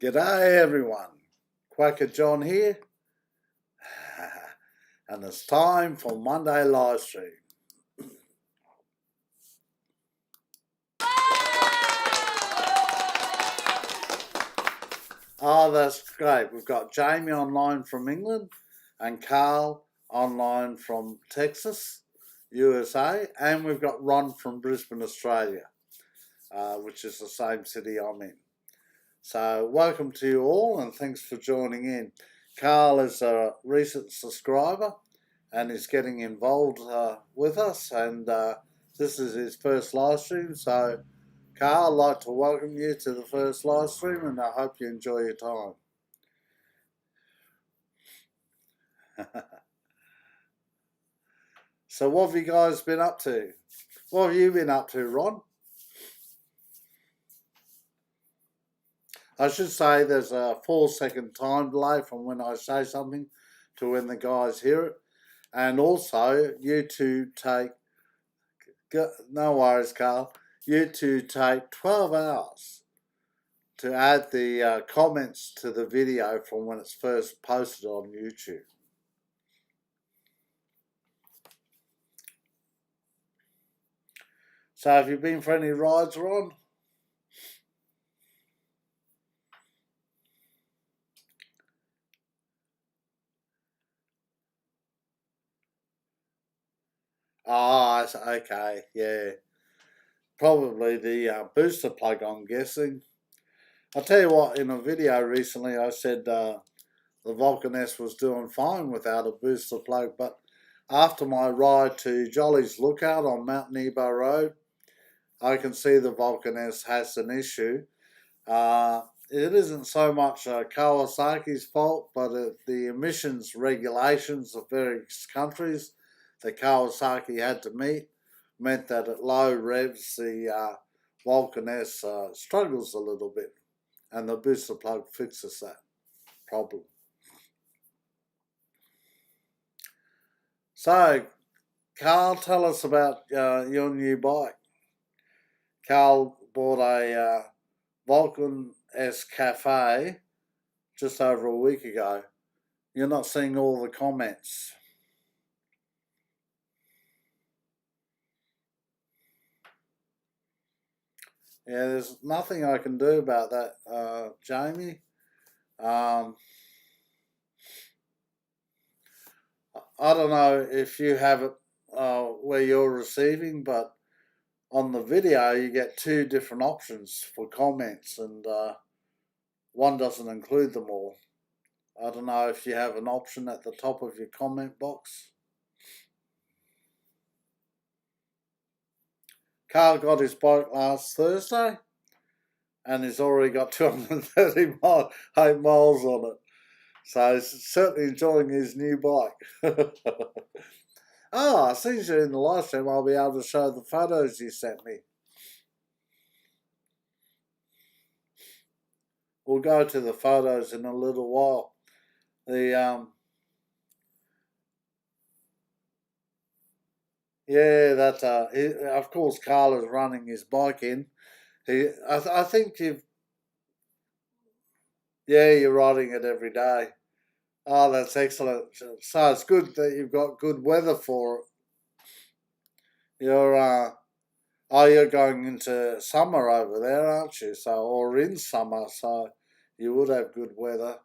G'day everyone, Kwaka John here, and it's time for Monday live stream. Oh, that's great. We've got Jamie online from England and Carl online from Texas, USA, and we've got Ron from Brisbane, Australia, which is the same city I'm in. So welcome to you all and thanks for joining in. Carl is a recent subscriber and is getting involved with us, and this is his first live stream. So Carl, I'd like to welcome you to the first live stream and I hope you enjoy your time. So what have you guys been up to? What have you been up to, Ron? I should say there's a 4-second time delay from when I say something to when the guys hear it. And also, you two take, no worries, Carl, you two take 12 hours to add the comments to the video from when it's first posted on YouTube. So have you been for any rides, Ron? Oh, okay, yeah. Probably the booster plug, I'm guessing. I'll tell you what, in a video recently I said the Vulcan S was doing fine without a booster plug, but after my ride to Jolly's Lookout on Mount Nebo Road, I can see the Vulcan S has an issue. It isn't so much Kawasaki's fault, but the emissions regulations of various countries that Kawasaki had to meet meant that at low revs the Vulcan S struggles a little bit, and the booster plug fixes that problem. So, Carl, tell us about your new bike. Carl bought a Vulcan S Cafe just over a week ago. You're not seeing all the comments. Yeah, there's nothing I can do about that, Jamie. I don't know if you have it where you're receiving, but on the video you get two different options for comments, and one doesn't include them all. I don't know if you have an option at the top of your comment box. Carl got his bike last Thursday and he's already got 238 miles on it. So he's certainly enjoying his new bike. Oh, as soon as you're in the live stream, I'll be able to show the photos you sent me. We'll go to the photos in a little while. Yeah, that's of course Carl is running his bike in. I think you're riding it every day. Oh, that's excellent. So it's good that you've got good weather for it. You're going into summer over there, aren't you? So, or in summer, so you would have good weather.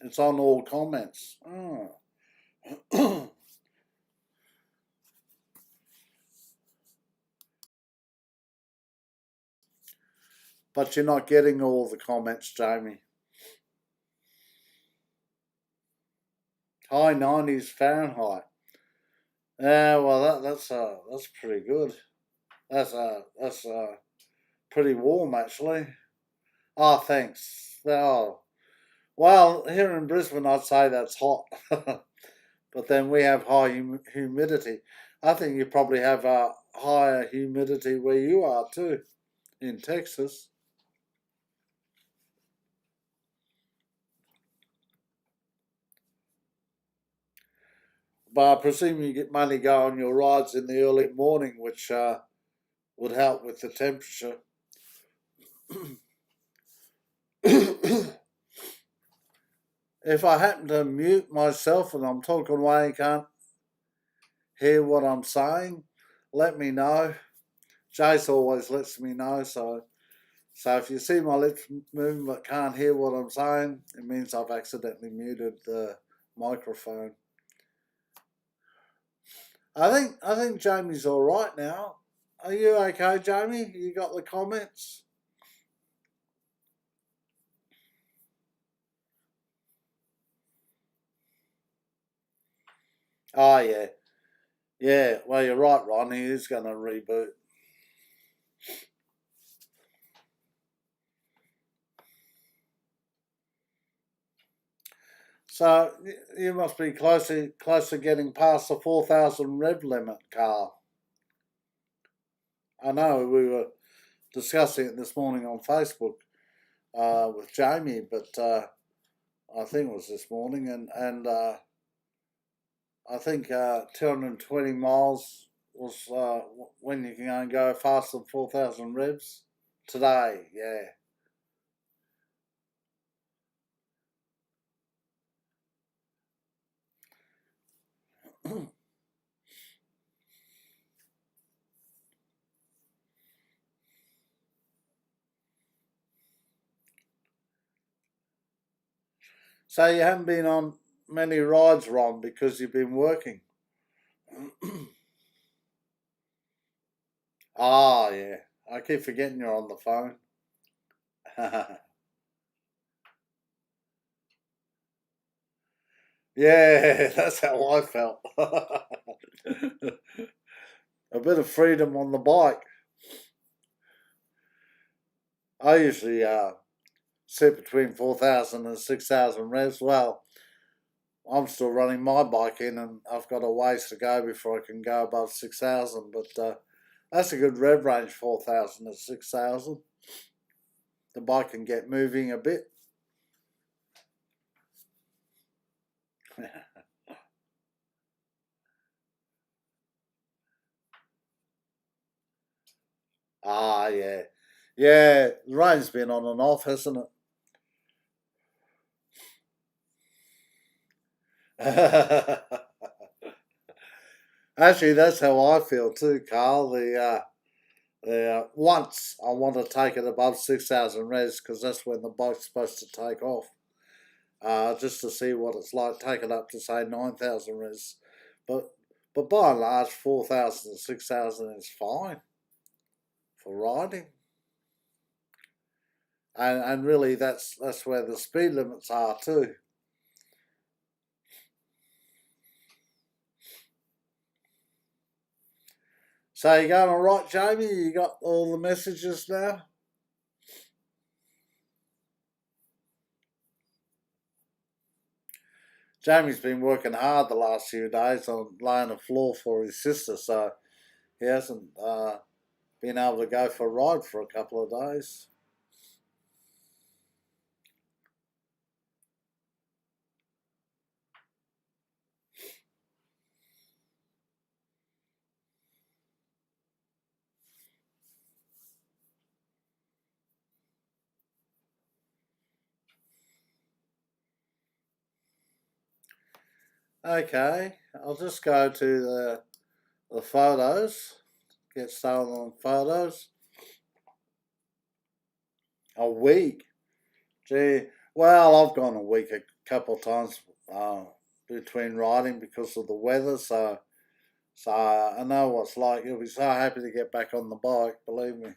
It's on all comments. Oh. But you're not getting all the comments, Jamie. High 90s Fahrenheit. Yeah, well that's pretty good. That's pretty warm actually. Oh, thanks. Oh, well, here in Brisbane I'd say that's hot, but then we have high humidity. I think you probably have a higher humidity where you are too, in Texas. But I presume you get money go on your rides in the early morning, which would help with the temperature. If I happen to mute myself and I'm talking away and can't hear what I'm saying, let me know. Jace always lets me know, so if you see my lips moving but can't hear what I'm saying, it means I've accidentally muted the microphone. I think Jamie's all right now. Are you okay, Jamie? You got the comments? Oh yeah, yeah. Well, you're right, Ron. He is going to reboot. So you must be close to getting past the 4,000 rev limit, Carl. I know we were discussing it this morning on Facebook with Jamie, but I think it was this morning, and I think 220 miles was when you can go faster than 4,000 revs today. Yeah. So you haven't been on many rides, Ron, because you've been working. Ah, yeah. I keep forgetting you're on the phone. Yeah, that's how I felt. A bit of freedom on the bike. I usually sit between 4,000 and 6,000 revs. Well, I'm still running my bike in, and I've got a ways to go before I can go above 6,000. But that's a good rev range, 4,000 to 6,000. The bike can get moving a bit. Ah, yeah. Yeah, the rain's been on and off, hasn't it? Actually, that's how I feel too, Carl. Once I want to take it above 6,000 res because that's when the bike's supposed to take off. Just to see what it's like. Take it up to say 9,000 res, but by and large, 4,000 to 6,000 is fine for riding. And really, that's where the speed limits are too. So you going all right, Jamie? You got all the messages now? Jamie's been working hard the last few days on laying a floor for his sister, so he hasn't been able to go for a ride for a couple of days. Okay, I'll just go to the photos. Get started on photos. A week? Gee, well, I've gone a week a couple of times between riding because of the weather, so I know what's like. You'll be so happy to get back on the bike, believe me.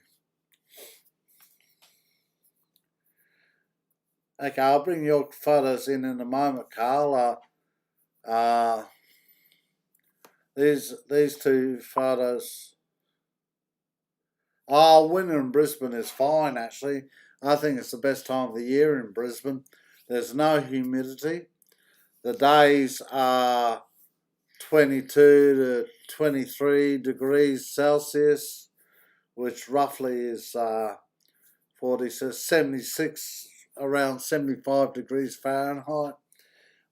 Okay, I'll bring your photos in a moment, Carl. These two photos. Oh, winter in Brisbane is fine, actually. I think it's the best time of the year in Brisbane. There's no humidity. The days are 22 to 23 degrees Celsius, which roughly is 76, around 75 degrees Fahrenheit.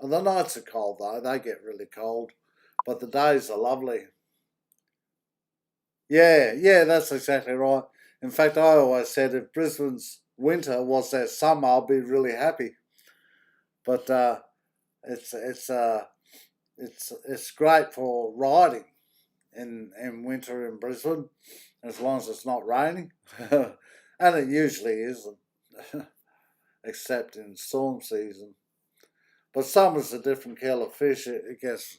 And the nights are cold, though. They get really cold. But the days are lovely. Yeah, that's exactly right. In fact, I always said if Brisbane's winter was their summer, I'll be really happy. But it's it's uh, it's great for riding in winter in Brisbane, as long as it's not raining, and it usually isn't, except in storm season. But summer's a different kettle of fish. It gets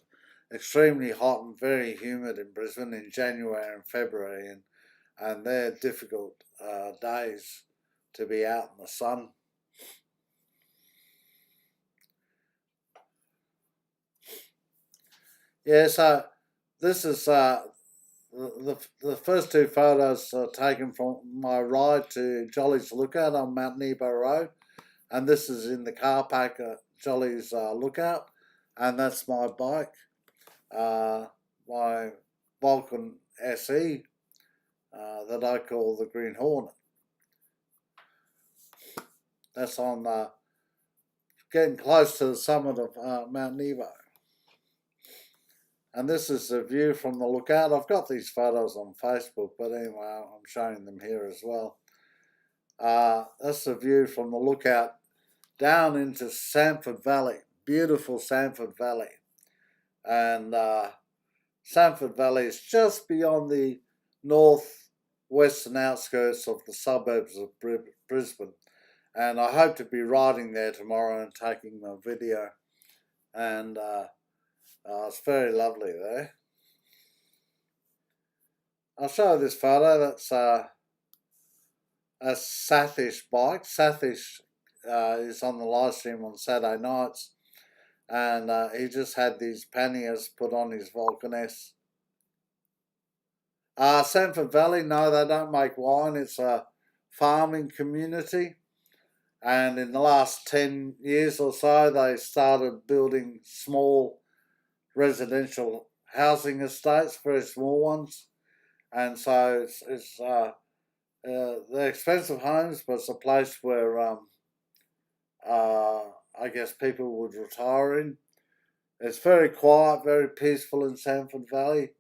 extremely hot and very humid in Brisbane in January and February, and they're difficult days to be out in the sun. Yeah, so this is the first two photos are taken from my ride to Jolly's Lookout on Mount Nebo Road, and this is in the car park at Jolly's Lookout, and that's my bike, my Vulcan SE that I call the Green Hornet. That's on getting close to the summit of Mount Nebo. And this is the view from the lookout. I've got these photos on Facebook, but anyway, I'm showing them here as well. That's the view from the lookout down into Sanford Valley. Beautiful Sanford Valley. And Sanford Valley is just beyond the northwestern outskirts of the suburbs of Brisbane. And I hope to be riding there tomorrow and taking a video. And it's very lovely there. I'll show you this photo. That's a Sathish bike. Sathish is on the live stream on Saturday nights, and he just had these panniers put on his Vulcan S. Sanford Valley, no, they don't make wine. It's a farming community, and in the last 10 years or so, they started building small residential housing estates, very small ones, and so they're expensive homes, but it's a place where I guess people would retire in. It's very quiet, very peaceful in Sanford Valley.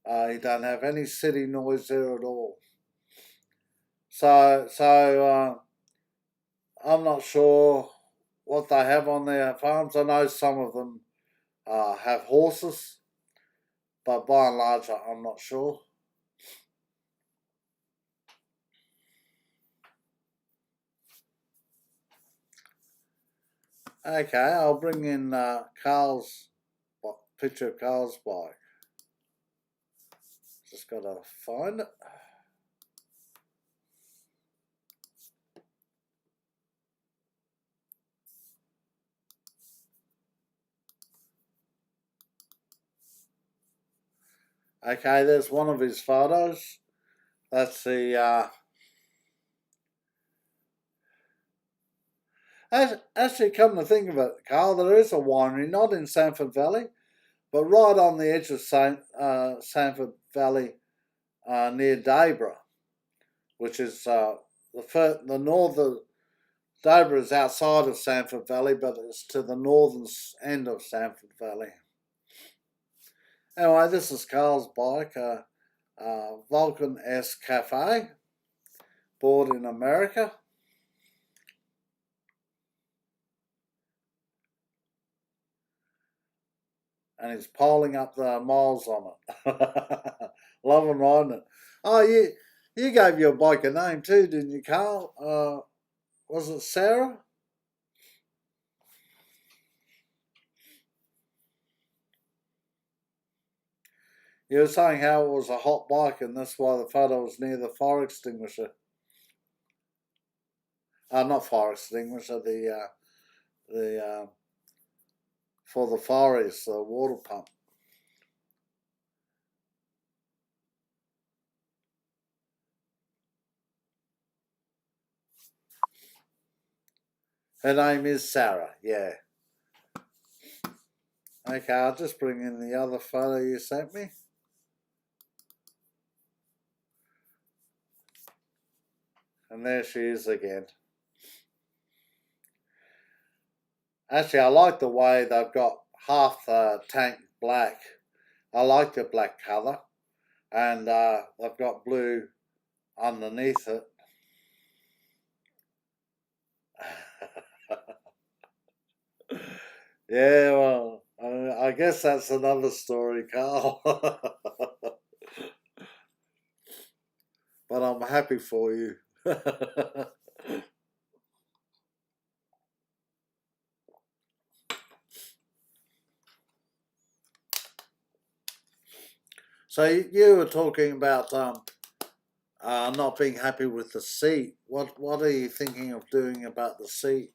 You don't have any city noise there at all. So I'm not sure what they have on their farms. I know some of them have horses, but by and large, I'm not sure. Okay, I'll bring in Carl's picture of Carl's bike. Just gotta find it. Okay, there's one of his photos. That's the actually, come to think of it, Carl, there is a winery, not in Sanford Valley, but right on the edge of Sanford Valley near Debra, which is the northern. Debra is outside of Sanford Valley, but it's to the northern end of Sanford Valley. Anyway, this is Carl's bike, Vulcan S Cafe, bought in America. And he's piling up the miles on it. Loving riding it. Oh, you gave your bike a name too, didn't you, Carl? Was it Sarah? You were saying how it was a hot bike, and that's why the photo was near the fire extinguisher. Not fire extinguisher. The for the fire is the water pump. Her name is Sarah. Yeah. Okay, I'll just bring in the other photo you sent me. And there she is again. Actually, I like the way they've got half the tank black. I like the black colour. And they've got blue underneath it. Yeah, well, I guess that's another story, Carl. But I'm happy for you. So you were talking about not being happy with the seat. What are you thinking of doing about the seat?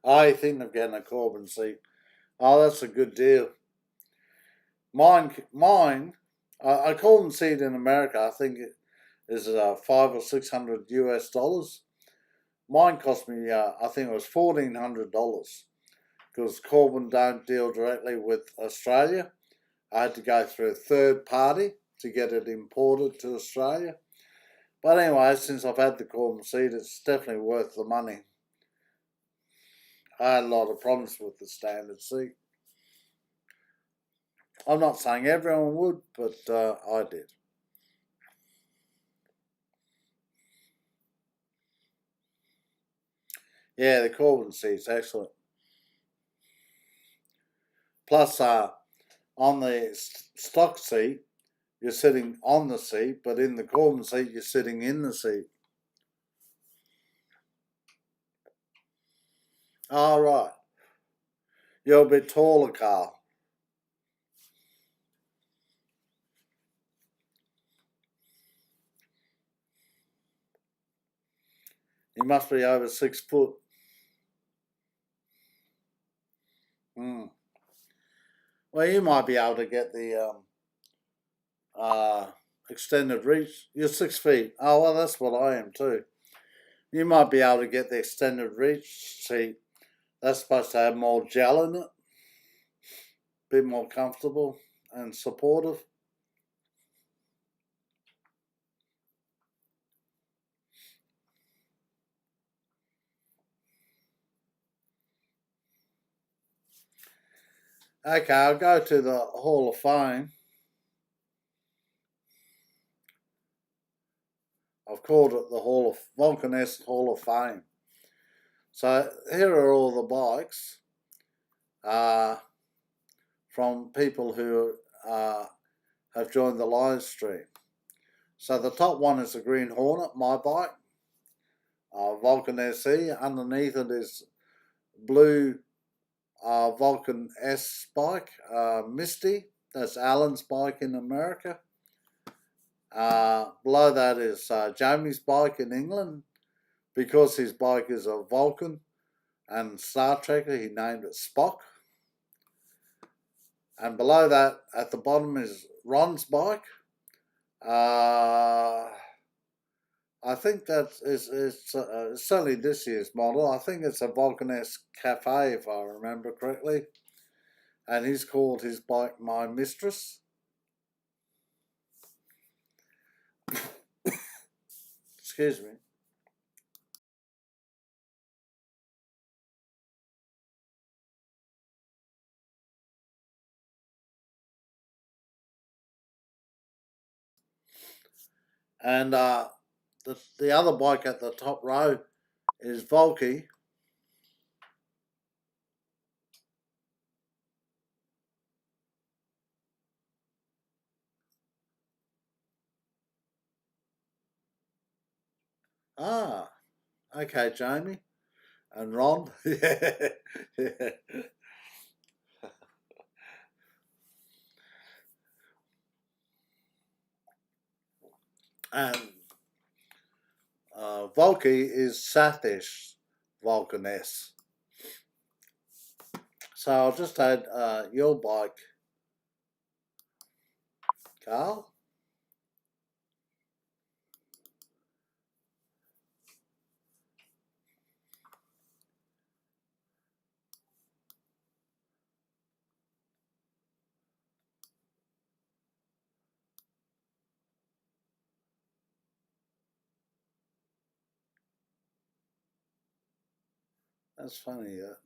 I think of getting a Corbin seat. Oh, that's a good deal. Mine. A Corbin seat in America, I think it is 500 or 600 US dollars. Mine cost me, I think it was $1,400 because Corbin don't deal directly with Australia. I had to go through a third party to get it imported to Australia. But anyway, since I've had the Corbin seat, it's definitely worth the money. I had a lot of problems with the standard seat. I'm not saying everyone would, but I did. Yeah, the Corbin seat's excellent. Plus, on the stock seat, you're sitting on the seat, but in the Corbin seat, you're sitting in the seat. All right. You're a bit taller, Carl. You must be over 6 foot. Hmm. Well, you might be able to get the extended reach. You're 6 feet. Oh, well, that's what I am too. You might be able to get the extended reach seat. That's supposed to have more gel in it, a bit more comfortable and supportive. Okay, I'll go to the Hall of Fame. I've called it the Vulcan Hall of Fame. So here are all the bikes uh, from people who have joined the live stream. So the top one is the Green Hornet, my bike, Vulcan SE. Underneath it is blue Vulcan S bike, Misty. That's Alan's bike in America. Below that is Jamie's bike in England. Because his bike is a Vulcan and Star Trekker, he named it Spock. And below that, at the bottom, is Ron's bike. I think that it's certainly this year's model. I think it's a Vulcan S Cafe, if I remember correctly. And he's called his bike My Mistress. Excuse me. And the other bike at the top row is Volky. Ah, okay, Jamie. And Ron. Yeah. Yeah. And Volky is Satish Vulcan S. So I'll just add your bike, Carl. That's funny that.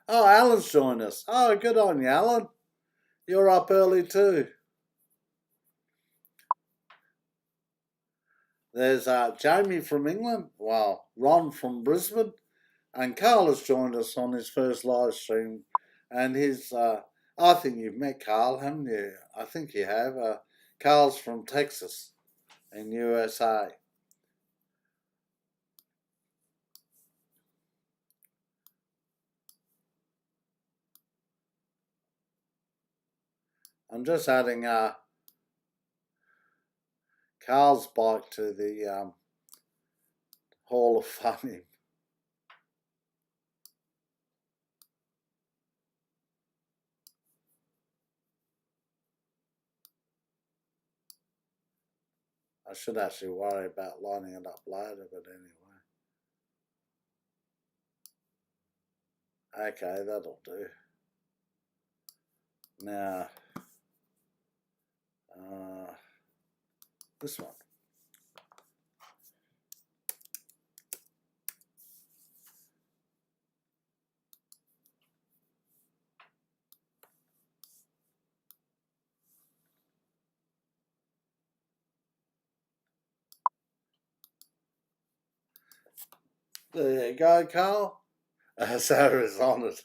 Oh, Alan's joined us. Oh, good on you, Alan. You're up early too. There's Jamie from England. Well, Ron from Brisbane. And Carl has joined us on his first live stream. And I think you've met Carl, haven't you? I think you have. Carl's from Texas in USA. I'm just adding Carl's bike to the Hall of Fame. I should actually worry about lining it up later, but anyway. Okay, that'll do. Now, this one. There you go, Carl. Sarah's on it.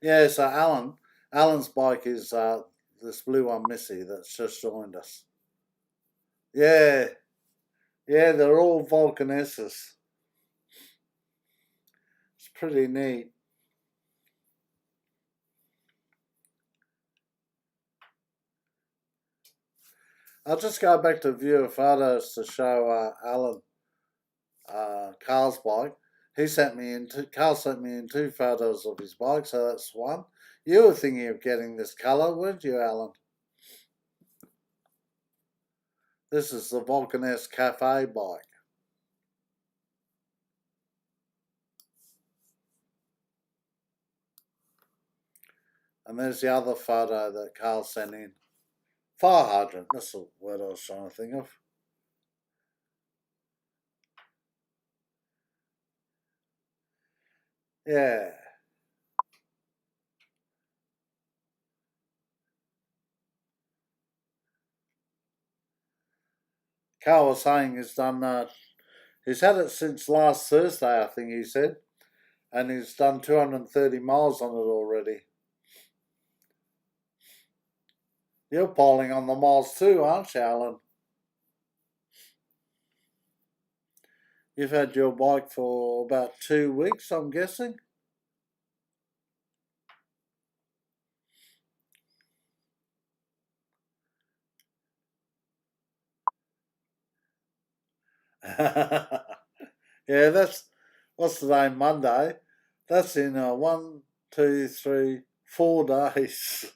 Yeah, so Alan's bike is this blue one, Missy, that's just joined us. Yeah, yeah, they're all Vulcan S's. It's pretty neat. I'll just go back to viewer photos to show Alan Carl's bike. Carl sent me in 2 photos of his bike, so that's one. You were thinking of getting this colour, weren't you, Alan? This is the Vulcan S Cafe bike. And there's the other photo that Carl sent in. Fire hydrant, that's the word I was trying to think of. Yeah. Carl was saying he's had it since last Thursday, I think he said, and he's done 230 miles on it already. You're piling on the miles too, aren't you, Alan? You've had your bike for about 2 weeks, I'm guessing? Yeah, what's the name, Monday? That's in 1, 2, 3, 4 days.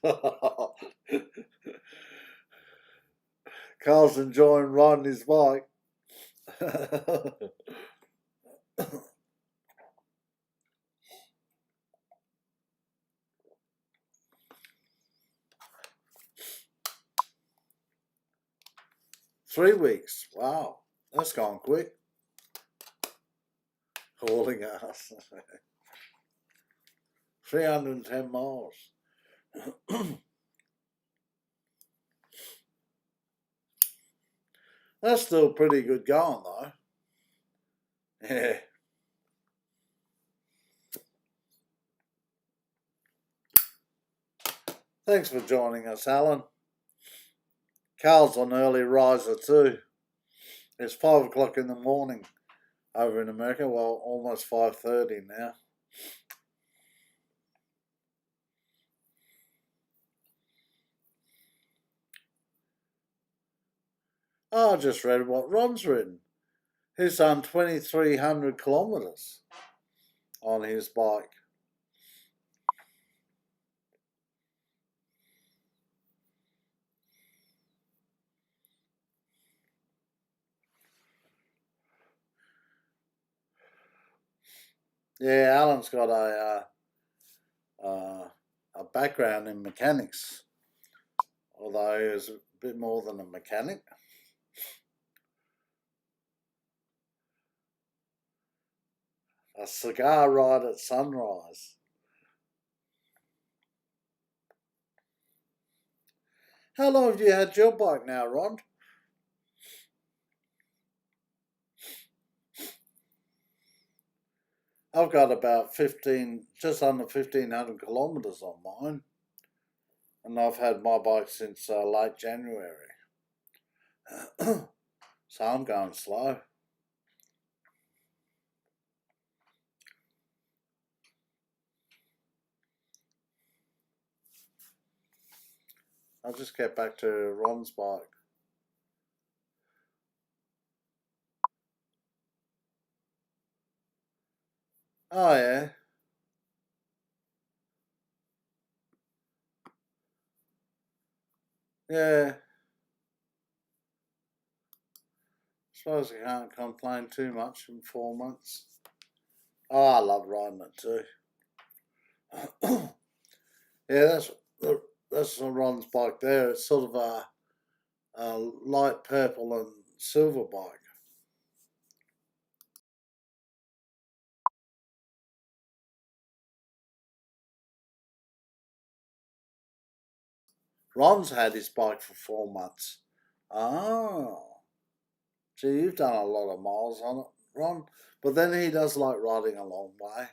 Carl's enjoying riding his bike. 3 weeks. Wow, that's gone quick. Hauling ass. 310 miles. That's still pretty good going, though. Yeah. Thanks for joining us, Alan. Carl's on early riser too. It's 5 o'clock in the morning over in America. Well, almost 5:30 now. Oh, I just read what Ron's written. He's done 2,300 kilometres on his bike. Yeah, Alan's got a background in mechanics. although he was a bit more than a mechanic. A cigar ride at sunrise. How long have you had your bike now, Ron? I've got about 15, just under 1,500 kilometres on mine, and I've had my bike since late January. So I'm going slow. I'll just get back to Ron's bike. Oh yeah. Yeah. Suppose I can't complain too much in 4 months. Oh, I love riding it too. Yeah, that's Ron's bike there. It's sort of a light purple and silver bike. Ron's had his bike for 4 months. Oh, gee, you've done a lot of miles on it, Ron. But then he does like riding a long way.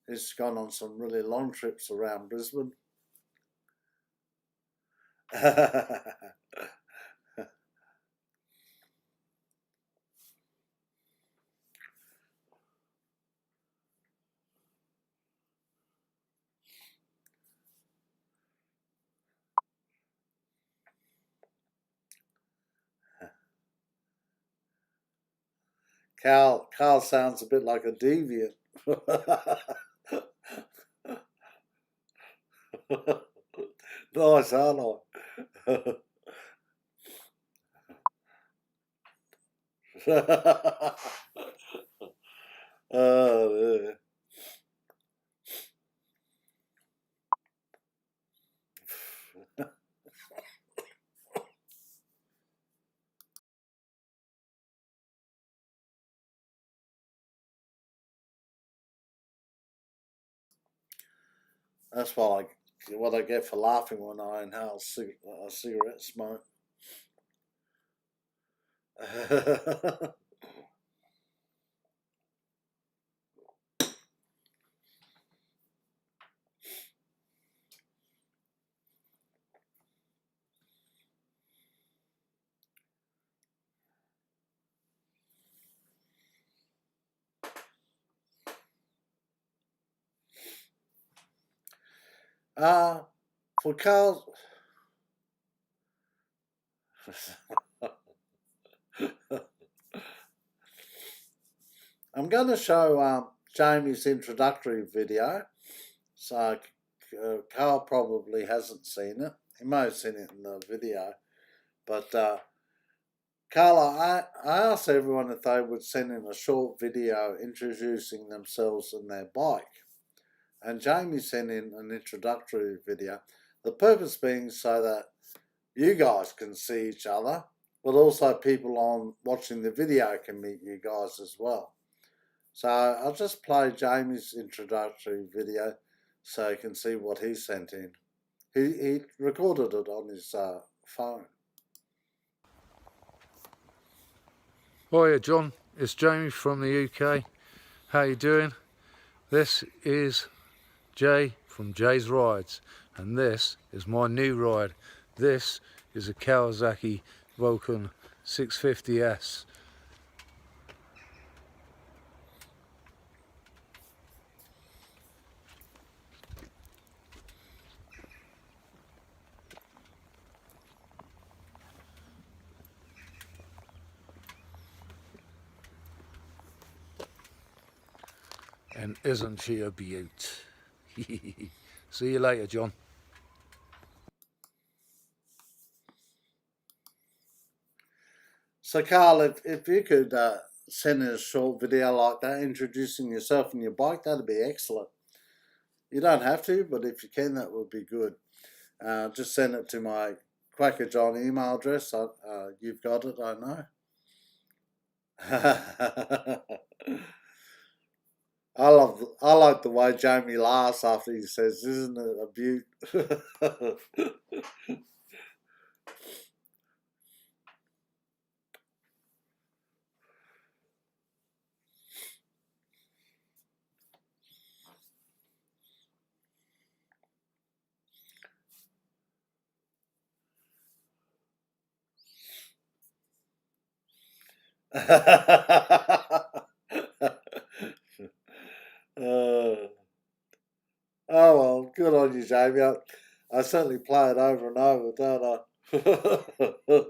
He's gone on some really long trips around Brisbane. Carl sounds a bit like a deviant. Nice, aren't I? Oh, yeah. That's what I get for laughing when I inhale cigarette smoke. uh, for Carl, I'm going to show Jamie's introductory video. So Carl probably hasn't seen it. He may have seen it in the video. But Carla, I asked everyone if they would send in a short video introducing themselves and their bike. And Jamie sent in an introductory video. The purpose being so that you guys can see each other, but also people on watching the video can meet you guys as well. So I'll just play Jamie's introductory video so you can see what he sent in. He recorded it on his phone. Hiya John, it's Jamie from the UK. How you doing? This is Jay from Jay's Rides, and this is my new ride. This is a Kawasaki Vulcan 650S. And isn't she a beaut? See you later, John. So, Carl, if you could send in a short video like that, introducing yourself and your bike, that'd be excellent. You don't have to, but if you can, that would be good. just send it to my Kwaka John email address. You've got it, I know. I like the way Jamie laughs after he says, "Isn't it a beaut?" Oh well, good on you, Jamie. I certainly play it over and over, don't I?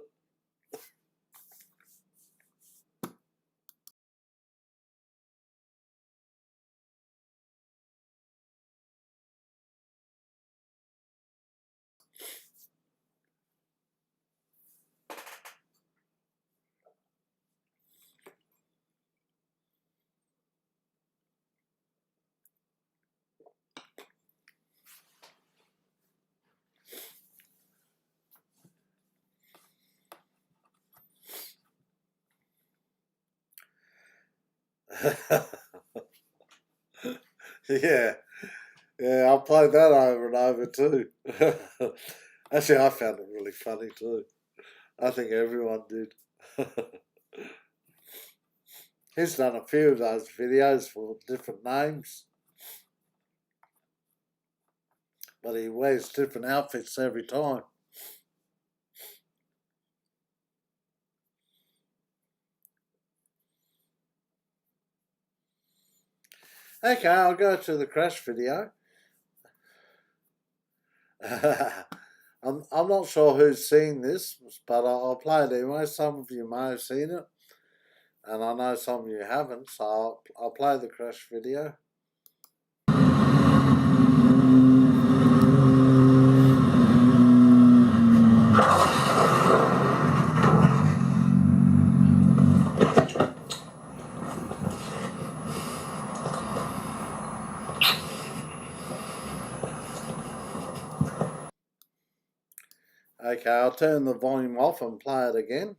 Yeah, yeah, I played that over and over too. Actually, I found it really funny too. I think everyone did. He's done a few of those videos for different names, but he wears different outfits every time. Okay, I'll go to the crash video. I'm not sure who's seen this, but I'll play it anyway. Some of you may have seen it, and I know some of you haven't, so I'll play the crash video. Okay, I'll turn the volume off and play it again.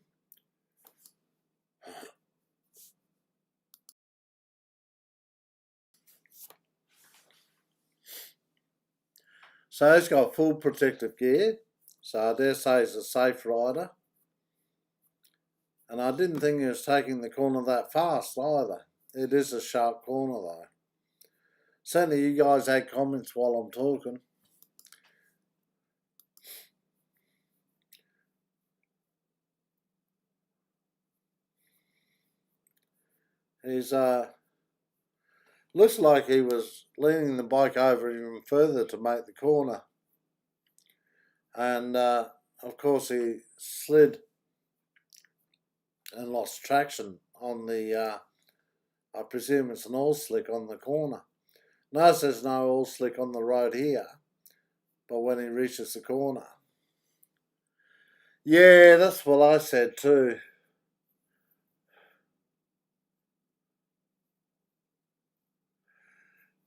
So he's got full protective gear, so I dare say he's a safe rider. And I didn't think he was taking the corner that fast either. It is a sharp corner though. Certainly you guys had comments while I'm talking. He's looks like he was leaning the bike over even further to make the corner. And of course he slid and lost traction on the, I presume it's an oil slick on the corner. Notice there's no oil slick on the road here, but when he reaches the corner. Yeah, that's what I said too.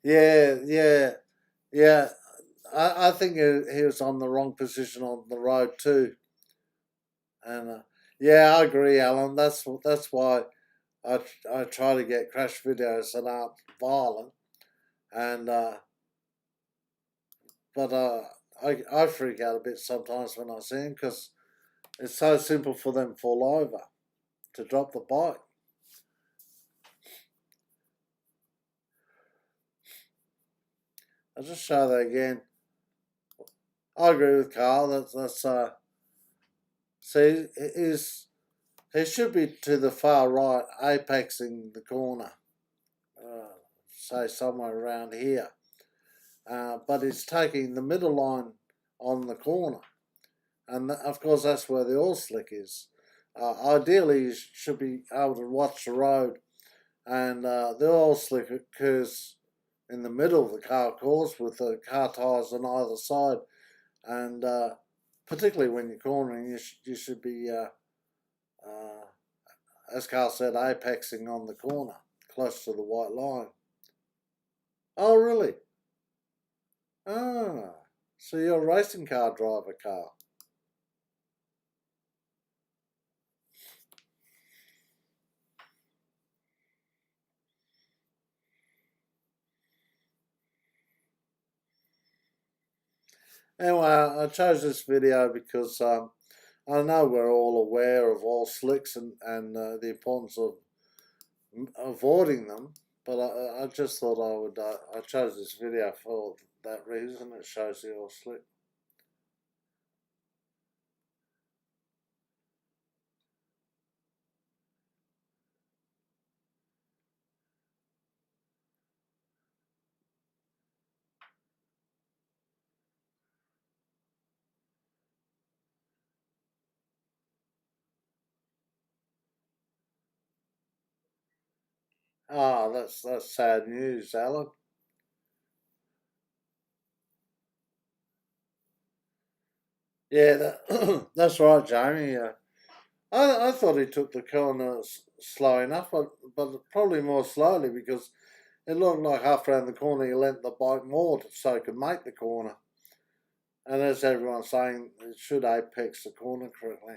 Yeah. I think he was on the wrong position on the road too. And yeah, I agree, Alan. That's why I try to get crash videos that aren't violent. And but I freak out a bit sometimes when I see them because it's so simple for them to fall over to drop the bike. I'll just show that again. I agree with Carl. That's see, he should be to the far right, apexing the corner. Say somewhere around here. But it's taking the middle line on the corner. And of course, that's where the oil slick is. Ideally, you should be able to watch the road, and the oil slick occurs in the middle of the car, of course, with the car tyres on either side. And particularly when you're cornering, you should be, as Carl said, apexing on the corner, close to the white line. Oh, really? Ah, So you're a racing car driver, Carl. Anyway, I chose this video because I know we're all aware of all slicks and the importance of avoiding them, but I just thought I chose this video for that reason. It shows the all slick. Ah, that's sad news, Alan. Yeah, that's right, Jamie. I thought he took the corner slow enough, but probably more slowly because it looked like half around the corner he lent the bike more so he could make the corner. And as everyone's saying, it should apex the corner correctly.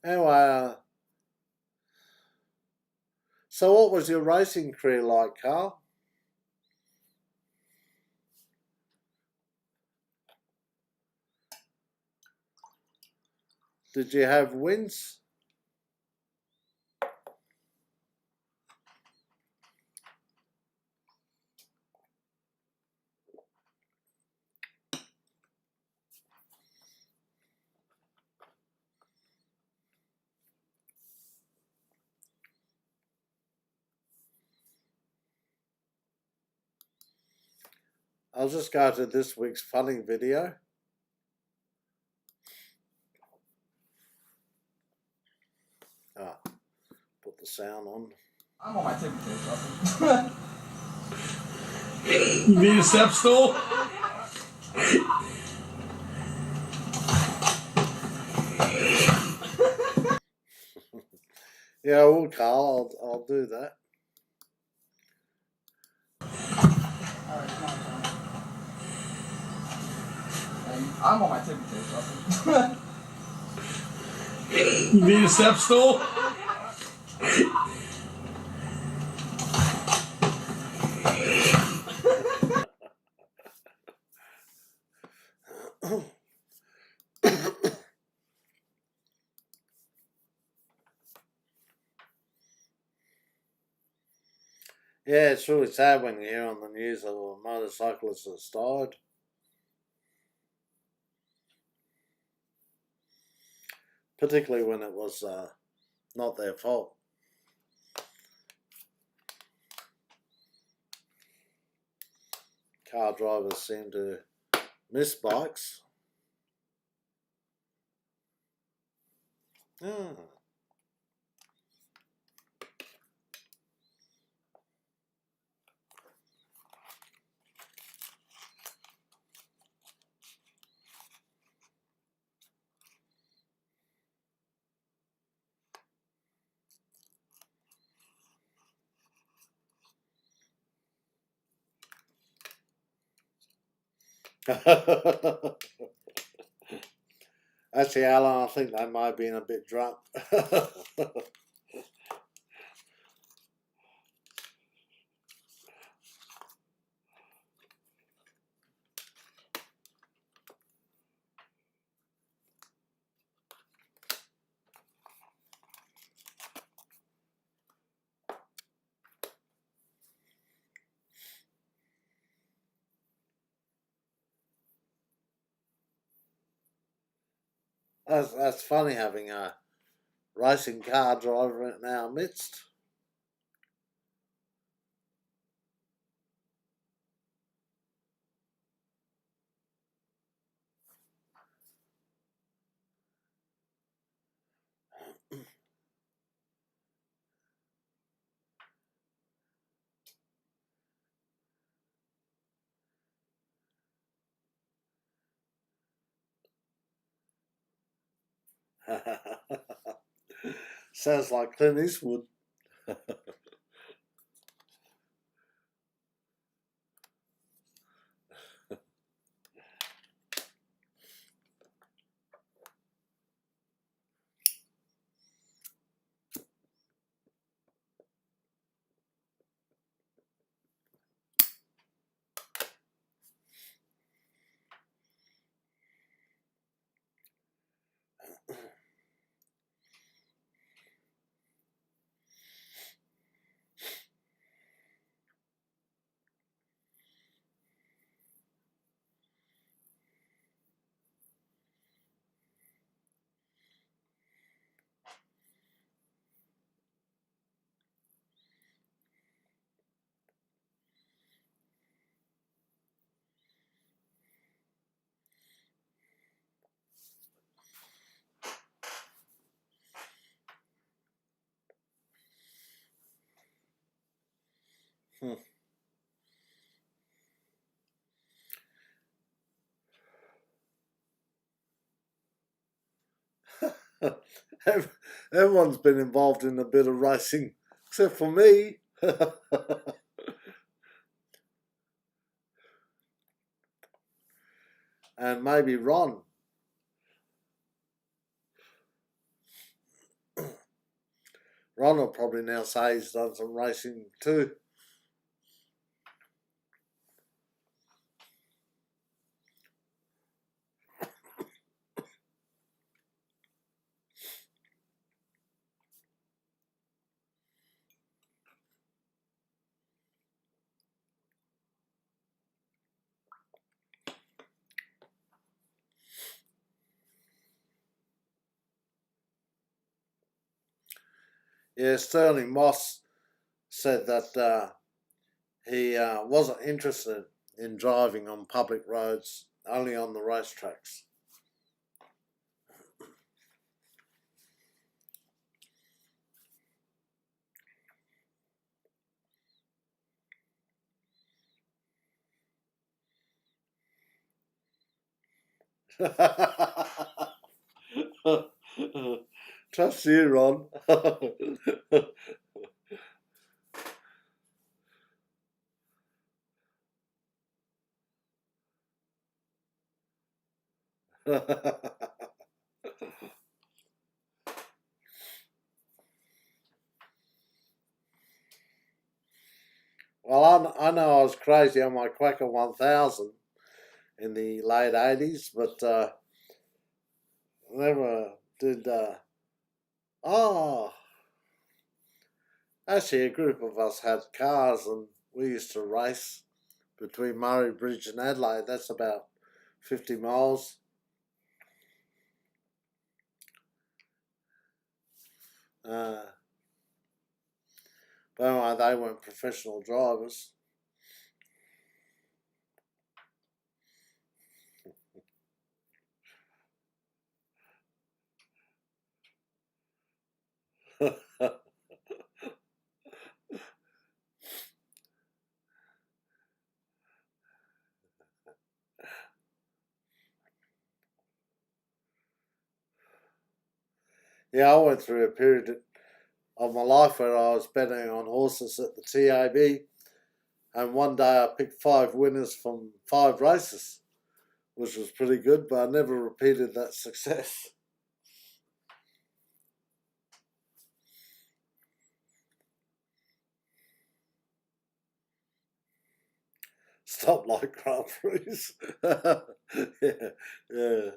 Anyway, so what was your racing career like, Carl? Did you have wins? I'll just go to this week's funny video. Ah, put the sound on. I'm on my tippy toes, Justin. You need a step stool? Yeah, well, Carl, I'll do that. Alright, come on, I'm on my tippy toes, Justin. You need a step stool? Yeah, it's really sad when you hear on the news of a motorcyclist that's died. Particularly when it was not their fault. Car drivers seem to miss bikes. Yeah. Actually, Alan, I think they might have been a bit drunk. That's funny having a racing car driver in our midst. Sounds like Clint Eastwood. Hmm. Everyone's been involved in a bit of racing, except for me. And maybe Ron. Ron will probably now say he's done some racing too. Yeah, Sterling Moss said that he wasn't interested in driving on public roads, only on the racetracks. Trust you, Ron. Well, I know I was crazy on my Kwaka 1000 in the late 80s, but never did. Oh, actually, a group of us had cars and we used to race between Murray Bridge and Adelaide. That's about 50 miles. Uh, but anyway, they weren't professional drivers. Yeah, I went through a period of my life where I was betting on horses at the TAB, and one day I picked 5 winners from 5 races, which was pretty good, but I never repeated that success. Stop like Grand Prix. Yeah, yeah.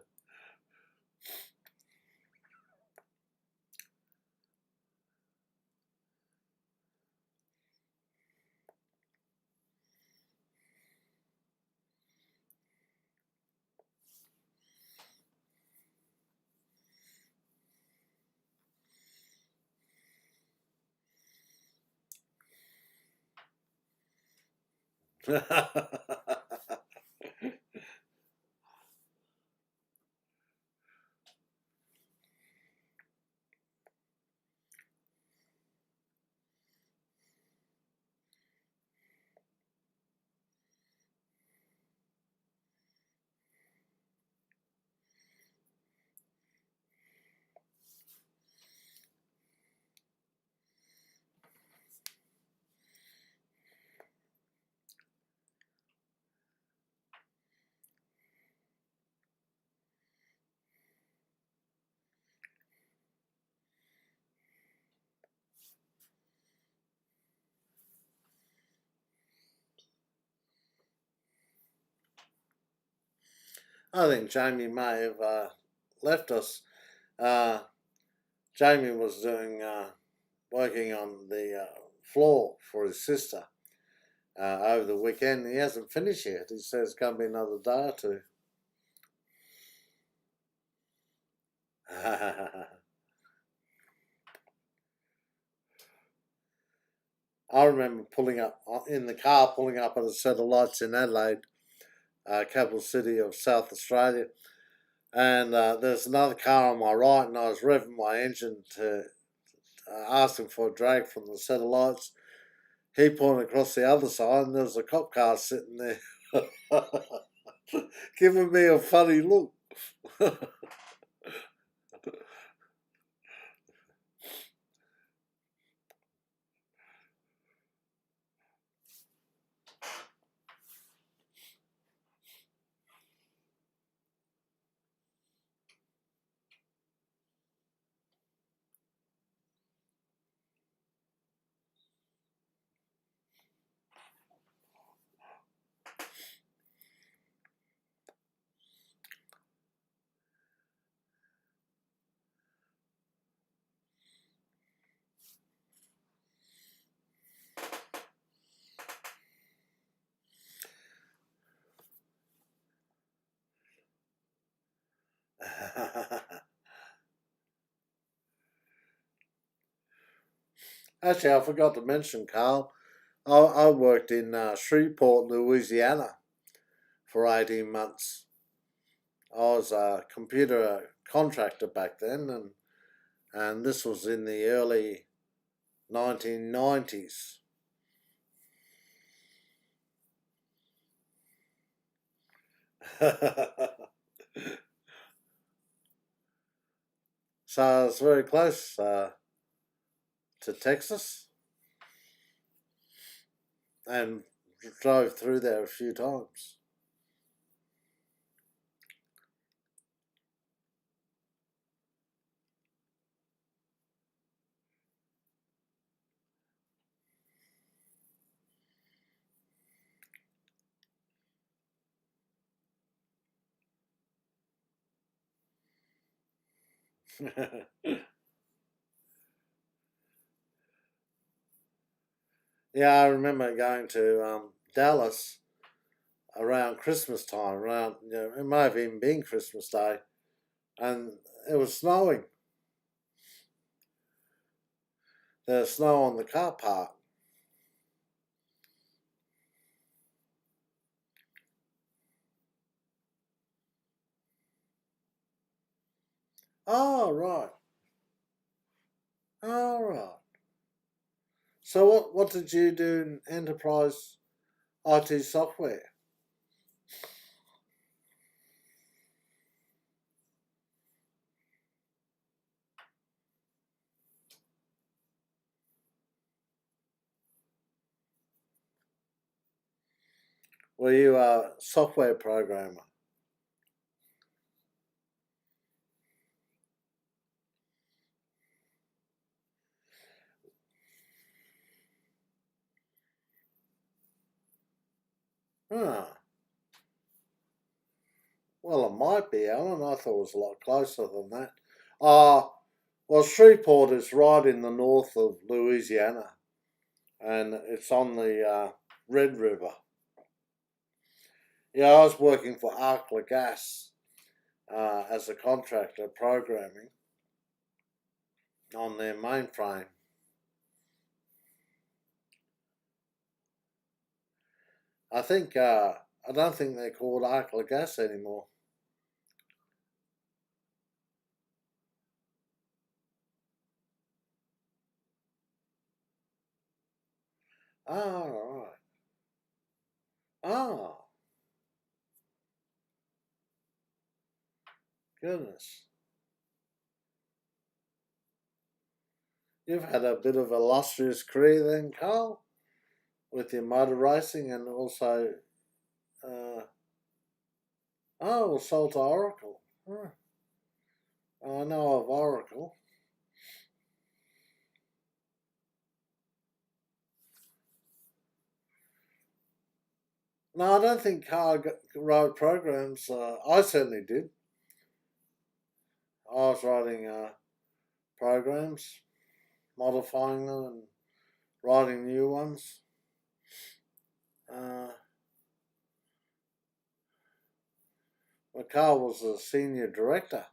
I think Jamie may have left us. Jamie was working on the floor for his sister over the weekend. He hasn't finished yet. He says it's going to be another day or two. I remember pulling up in the car, pulling up at a set of lights in Adelaide, capital city of South Australia, and there's another car on my right, and I was revving my engine to ask him for a drag from the set of lights. He pointed across the other side, and there was a cop car sitting there, giving me a funny look. Actually, I forgot to mention, Carl. I worked in Shreveport, Louisiana for 18 months. I was a computer contractor back then, and this was in the early 1990s. So it's very close to Texas, and drove through there a few times. Yeah, I remember going to Dallas around Christmas time. It might have even been Christmas Day, and it was snowing. There was snow on the car park. Oh right, all right. So what did you do in enterprise IT software? Were you a software programmer? Ah, well, it might be, Alan. I thought it was a lot closer than that. Well, Shreveport is right in the north of Louisiana, and it's on the Red River. Yeah, I was working for Arkla Gas as a contractor programming on their mainframe. I don't think they're called Arkla Gas anymore. Oh, right. Oh, goodness. You've had a bit of illustrious career then, Carl, with your motor racing and also, sold to Oracle. Huh. I know of Oracle. No, I don't think car wrote programs. I certainly did. I was writing programs, modifying them, and writing new ones. Uh, Carl was a senior director.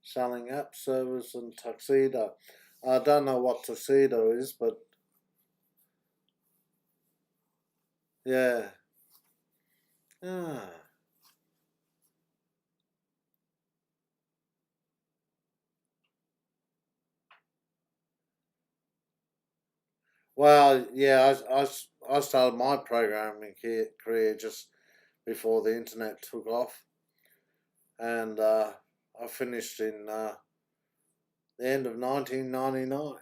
Selling app servers and Tuxedo. I don't know what Tuxedo is, but yeah. Ah. Well, yeah, I started my programming career just before the internet took off, and I finished in the end of 1999.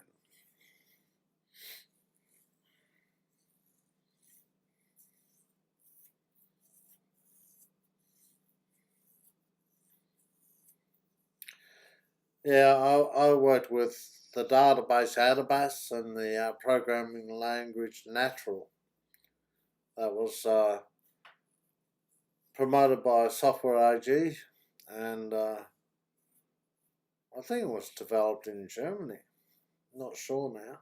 Yeah, I worked with the database Adabas and the programming language Natural. That was promoted by Software AG, and I think it was developed in Germany. Not sure now.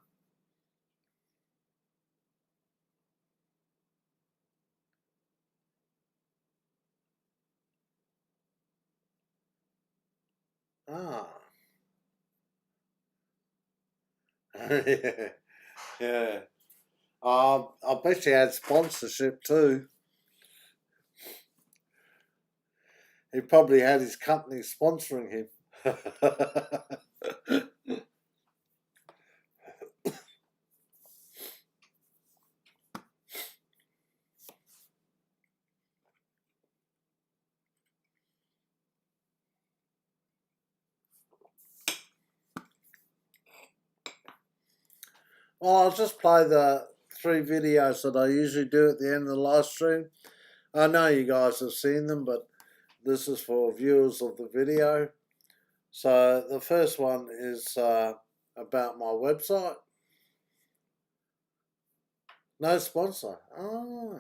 Ah, yeah, yeah. I bet you had sponsorship too. He probably had his company sponsoring him. Well, I'll just play the 3 videos that I usually do at the end of the live stream. I know you guys have seen them, but this is for viewers of the video. So the first one is about my website. No sponsor. Ah,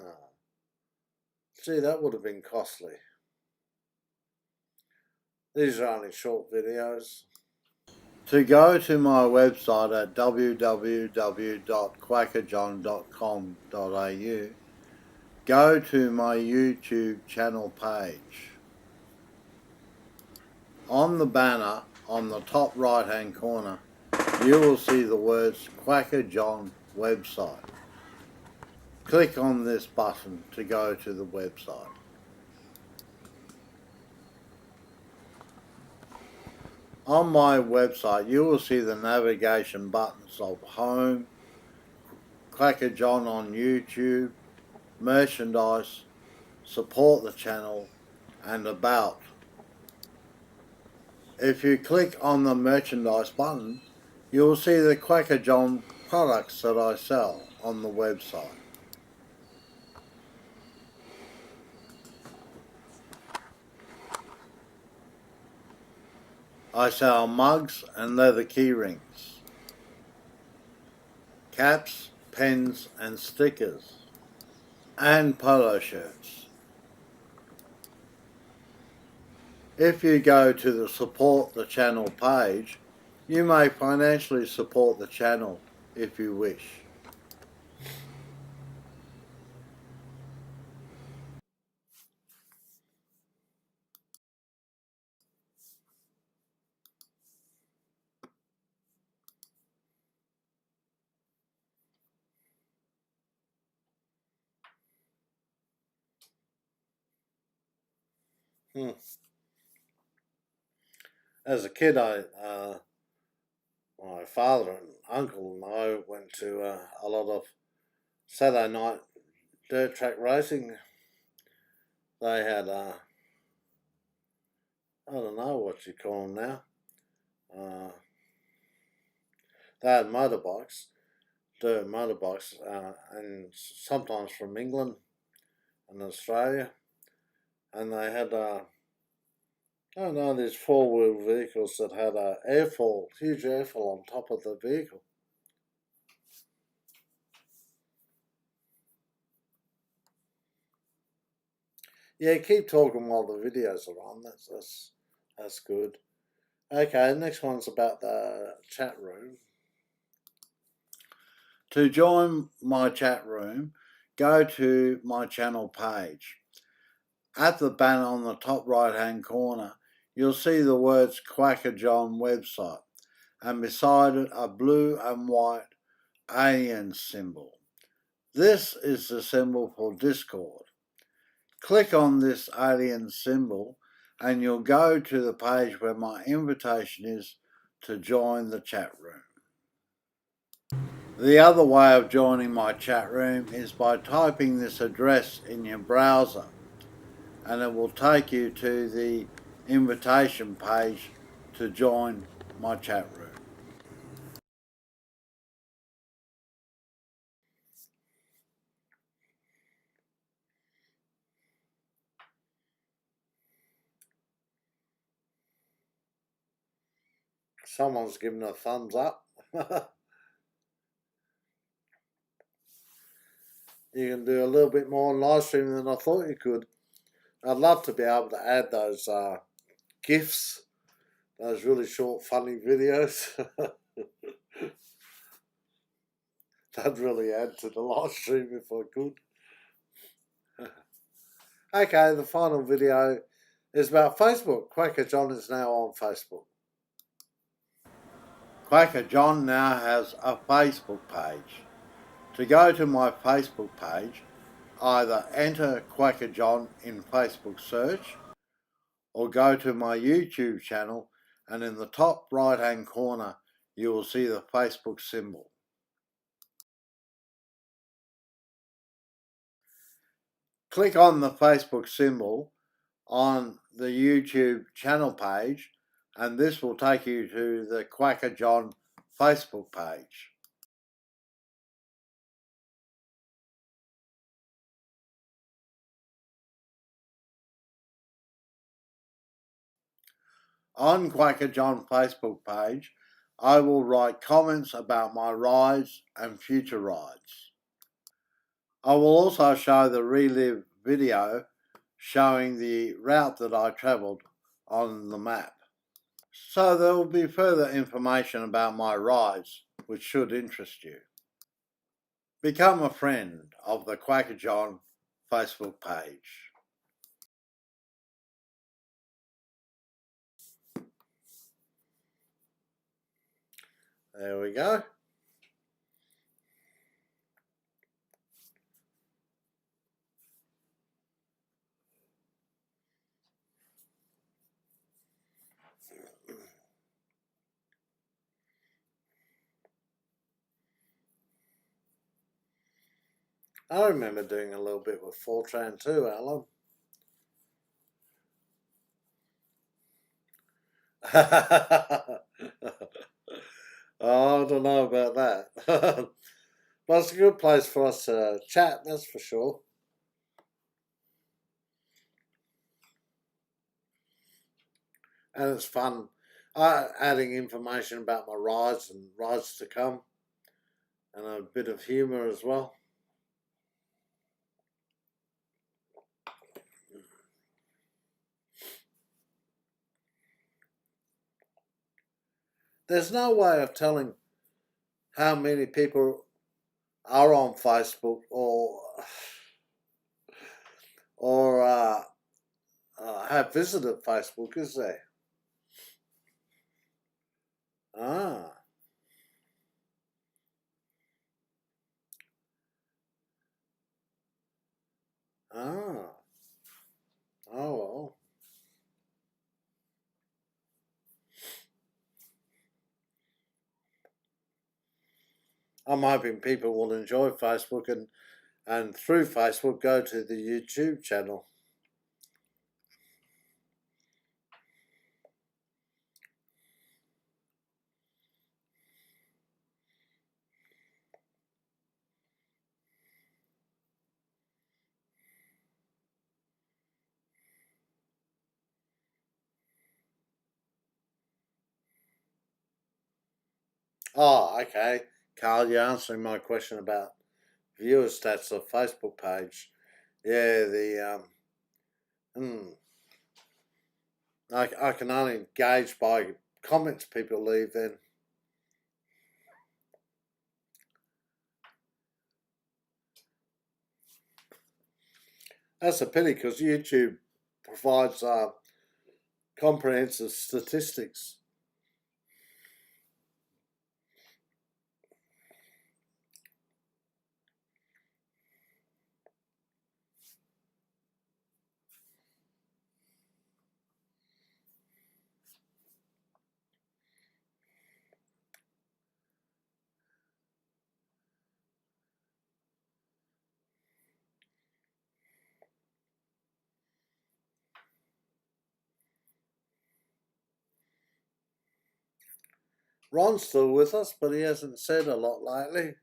gee, that would have been costly. These are only short videos. To go to my website at www.quackerjohn.com.au, go to my YouTube channel page. On the banner on the top right hand corner, you will see the words Quacker John website. Click on this button to go to the website. On my website, you will see the navigation buttons of Home, Quacker John on YouTube, Merchandise, Support the Channel, and About. If you click on the Merchandise button, you will see the Quacker John products that I sell on the website. I sell mugs and leather key rings, caps, pens and stickers, and polo shirts. If you go to the Support the Channel page, you may financially support the channel if you wish. As a kid, my father and uncle and I went to a lot of Saturday night dirt track racing. They had, I don't know what you call them now. They had motorbikes, dirt motorbikes, and sometimes from England and Australia. And they had, I don't know, these 4-wheel vehicles that had a huge airfall on top of the vehicle. Yeah, keep talking while the videos are on. That's good. Okay, next one's about the chat room. To join my chat room, go to my channel page. At the banner on the top right hand corner, you'll see the words Kwaka John website, and beside it a blue and white alien symbol. This is the symbol for Discord. Click on this alien symbol and you'll go to the page where my invitation is to join the chat room. The other way of joining my chat room is by typing this address in your browser, and it will take you to the invitation page to join my chat room. Someone's giving a thumbs up. You can do a little bit more on live streaming than I thought you could. I'd love to be able to add those GIFs, those really short, funny videos. That'd really add to the live stream if I could. Okay, the final video is about Facebook. Kwaka John is now on Facebook. Kwaka John now has a Facebook page. To go to my Facebook page, either enter Kwaka John in Facebook search or go to my YouTube channel, and in the top right hand corner you will see the Facebook symbol. Click on the Facebook symbol on the YouTube channel page and this will take you to the Kwaka John Facebook page. On Kwaka John Facebook page, I will write comments about my rides and future rides. I will also show the relive video showing the route that I travelled on the map. So there will be further information about my rides which should interest you. Become a friend of the Kwaka John Facebook page. There we go. I remember doing a little bit with Fortran too, Alan. Oh, I don't know about that. But it's a good place for us to chat, that's for sure. And it's fun adding information about my rides and rides to come, and a bit of humour as well. There's no way of telling how many people are on Facebook or have visited Facebook, is there? Ah, ah, oh well. I'm hoping people will enjoy Facebook and through Facebook go to the YouTube channel. Oh, okay. Carl, you're answering my question about viewer stats of Facebook page. Yeah, I can only gauge by comments people leave then. That's a pity because YouTube provides comprehensive statistics. Ron's still with us, but he hasn't said a lot lately.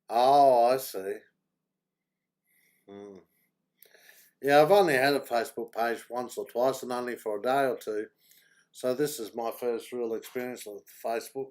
Oh, I see. Yeah, I've only had a Facebook page once or twice and only for a day or two. So this is my first real experience with Facebook.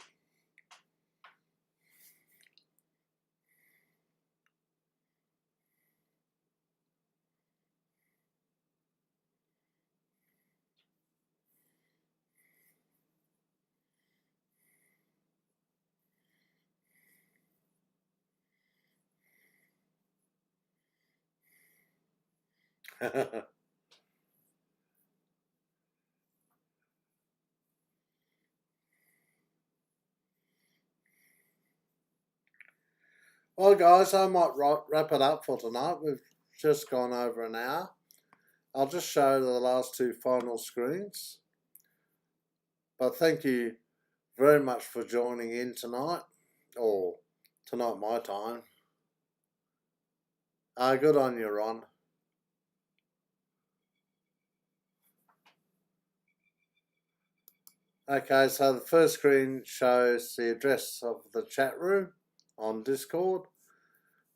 Well, guys, I might wrap it up for tonight. We've just gone over an hour. I'll just show the last two final screens. But thank you very much for joining in tonight, or tonight my time. Good on you, Ron. Okay, so the first screen shows the address of the chat room on Discord.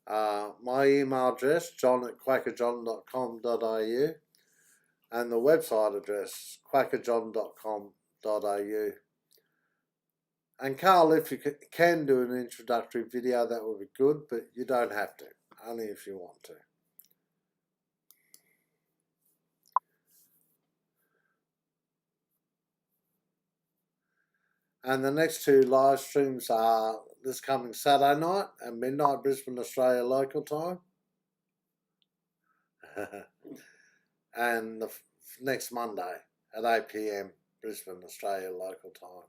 My email address, john@kwakajohn.com.au, and the website address, kwakajohn.com.au. And Carl, if you can do an introductory video, that would be good, but you don't have to, only if you want to. And the next two live streams are this coming Saturday night at midnight, Brisbane, Australia local time. And the next Monday at 8 PM, Brisbane, Australia local time.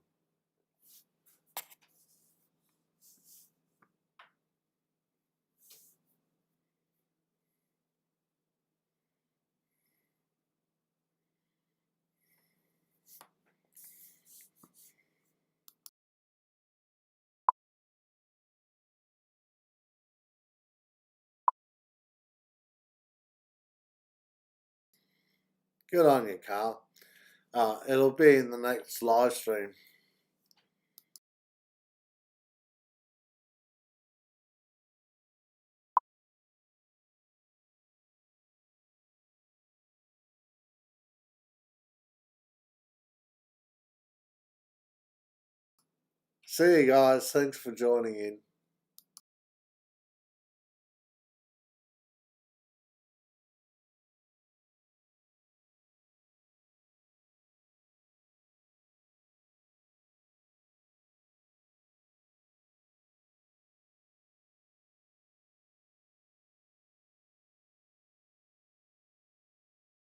Good on you, Carl. It'll be in the next live stream. See you guys. Thanks for joining in.